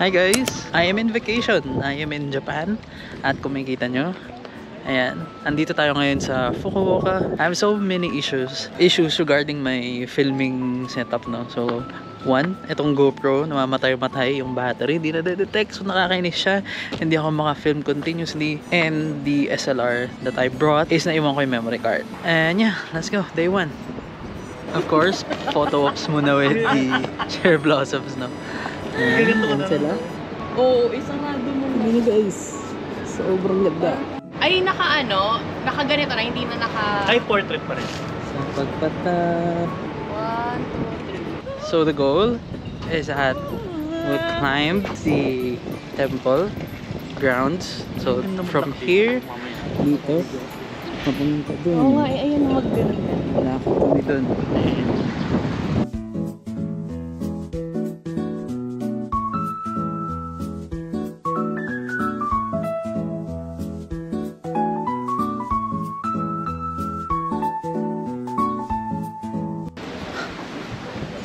Hi guys! I am in vacation. I am in Japan. At kung makikita nyo, ayan, andito tayo ngayon sa Fukuoka. I have so many issues regarding my filming setup, no? So, one, itong GoPro, namamatay-matay yung battery, hindi na-detect, so nakakainis siya. Hindi ako maka-film continuously. And the SLR that I brought is naiwan ko yung memory card. And yeah, let's go, day 1. Of course, photo ops muna with the cherry blossoms, no? Ayan sila. Oo, isang nado mo. Ano guys? Sobrang ganda. Ay, naka-ganito na, hindi na naka... Ay, portrait pa rin. Sa pagpata. 1, 2, 3. So the goal is that we'll climb the temple grounds. So from here, dito, papunta dun. Oo nga, ayan na mag-ganito. Wala ko kami dun.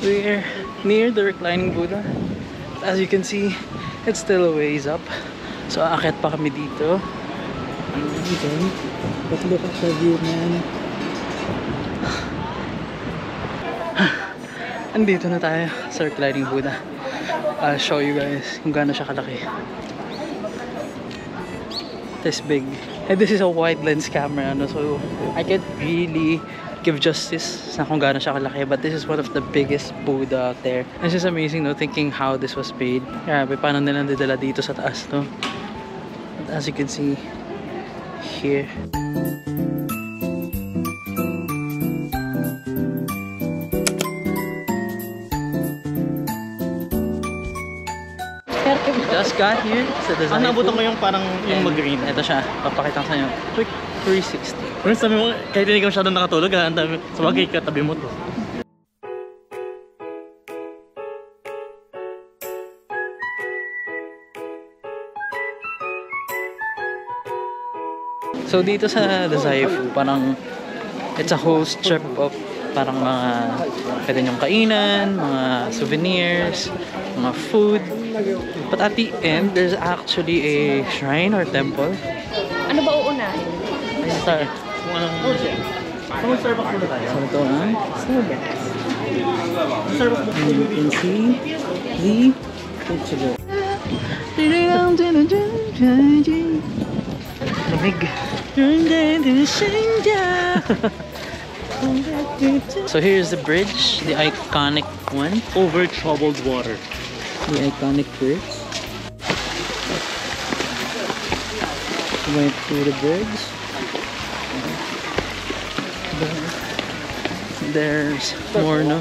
We're near the reclining Buddha. As you can see, it's still a ways up. So aakyat pa kami dito. Okay. But look at the view, man. Andito na tayo sa reclining Buddha. I'll show you guys kung gaano siya kalaki. This big. And this is a wide lens camera, no? So I can't really give justice sa kung gaano siya kalaki, but this is one of the biggest Buddha out there. It's just amazing, no, thinking how this was made. Grabe, paano nilang didala dito sa taas, no? As you can see here. Just got here sa design. Nabutan ko yung parang yung mag-green. Ito siya, papakita ko sa inyo. Quick 360. Pero sabi mo, kahit hindi ka masyadong nakatulog, ha? Sa bagay katabi mo to. So dito sa Dazaifu, parang it's a whole strip of parang mga pwede nyong kainan, mga souvenirs, mga food. But at the end, there's actually a shrine or temple. Ano ba uunahin? Ay, star. Kung anong... Kung Starbucks muna tayo. So ito ang Starbucks. Starbucks mo. And you can see the picture. Lamig. So here's the bridge, the iconic one. Over troubled water. The iconic bridge. Went through the bridge. There's more, no?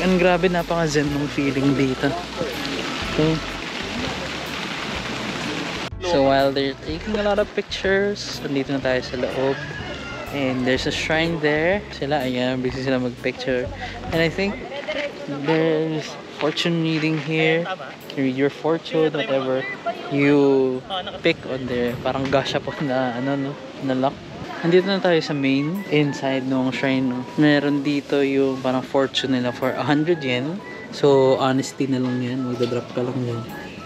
Ang grabe, napaka-zen ng feeling dito. So while they're taking a lot of pictures, nandito na tayo sa loob. And there's a shrine there. Sila, ayan, busy sila mag-picture. And I think there's fortune reading here. You read your fortune, whatever you pick on there. Parang gashapon na, no, na luck. Nandito na tayo sa main, inside nung shrine, no. Meron dito yung parang fortune nila for 100 yen. So, honesty na lang yan. Magdadrop ka lang yan.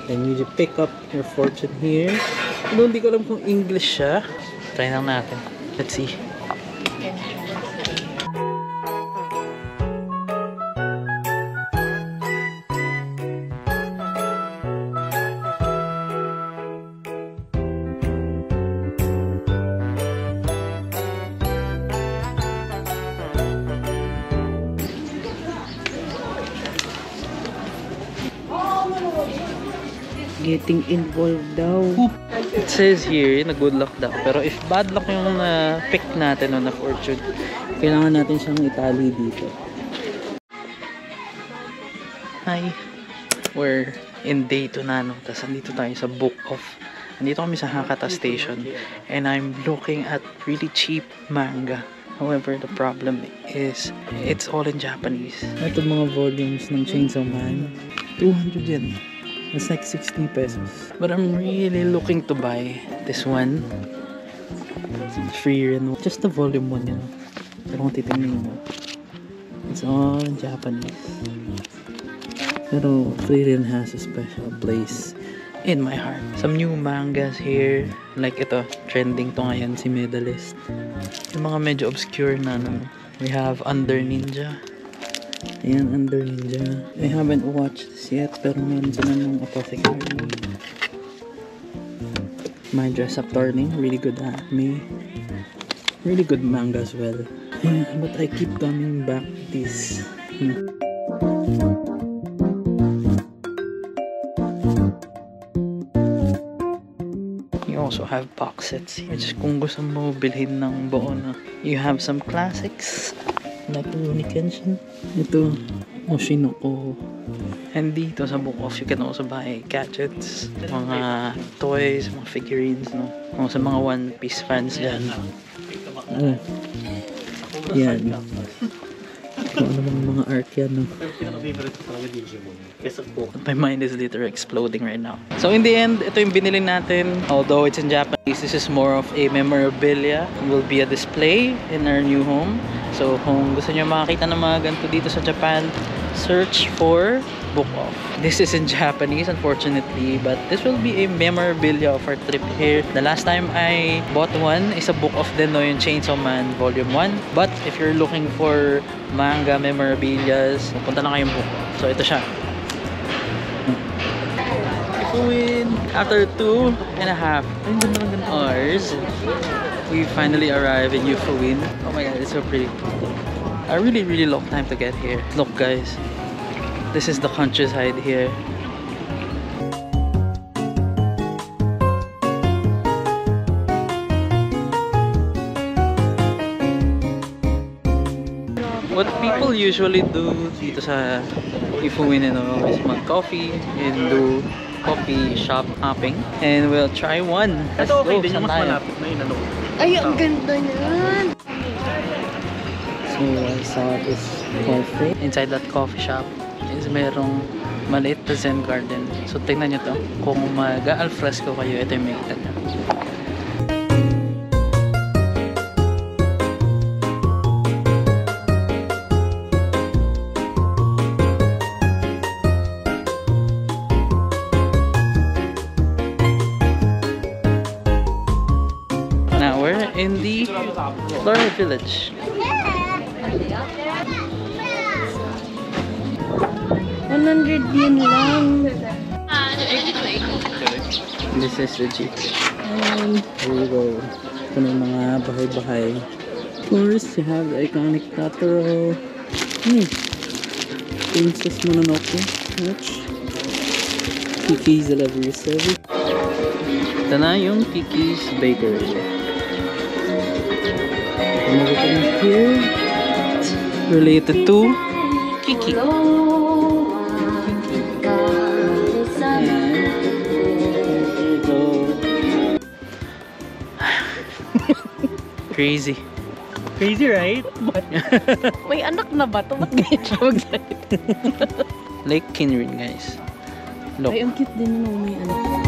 Then you just pick up your fortune here. Pero hindi ko alam kung English siya. Try lang natin. Let's see. Getting involved daw. It says here na good luck daw. Pero if bad luck yung pick natin na fortune, kailangan natin siyang itali dito. Hi. We're in day 2 na, no? Tapos andito tayo sa Book Off. Andito kami sa Hakata Station. And I'm looking at really cheap manga. However, the problem is it's all in Japanese. Ito mga volumes ng Chainsaw Man. 200 yen. It's like 60 pesos. But I'm really looking to buy this one. It's free and just the volume 1, you know. Pero kung titignan mo, it's all in Japanese. Pero Frieren has a special place in my heart. Some new mangas here. Like ito, trending to ngayon, si Medalist. Yung mga medyo obscure na ano. We have Under Ninja. Ayan, Under Ninja. I haven't watched this yet, pero meron sila ng Apothecary. My Dress Up Darling, really good anime. Really good manga as well. Yeah, but I keep coming back to this. You also have box sets here. Which kung gusto mo bilhin ng buo na. You have some classics like Rurouni Kenshin. Ito, Oshinoko. And dito sa Book Off, you can also buy gadgets, mga toys, mga figurines, no? O sa mga One Piece fans dyan. Yan. Kung ano mga art yan, no? My mind is literally exploding right now. So in the end, ito yung binili natin. Although it's in Japanese, this is more of a memorabilia. It will be a display in our new home. So kung gusto nyo makakita ng mga ganito dito sa Japan, search for Book Off. This is in Japanese, unfortunately, but this will be a memorabilia of our trip here. The last time I bought one is a Book Off din, no, yung Chainsaw Man Volume 1. But if you're looking for manga memorabilias, punta na kayong Book Off. So ito siya. Ifuin! After 2.5 hours, we finally arrived in Ifuin. Oh my god, it's so pretty. A really long time to get here. Look guys, this is the countryside here. What people usually do dito sa Ifuin, you know, is mag-coffee and do coffee shop hopping. And we'll try one. Let's go, saan tayo? Ay, ang ganda niyan! So I saw this coffee. Inside that coffee shop is merong maliit na Zen garden. So tingnan nyo to. Kung mag-alfresco kayo, ito yung makita nyo. Now we're in the Floral Village. 100 yen lang. This is the jeep. And here we go. Ito na yung mga bahay-bahay. Of course, you have the iconic Totoro. Princess Mononoke. Which? Kiki's Delivery Service. Ito na yung Kiki's Bakery. And everything here related to Kiki. Crazy. Crazy, right? May anak na ba ito? Ba't ganyan siya mag-light? Lake Kinrin, guys. Look. Ay, ang cute din yun. May anak.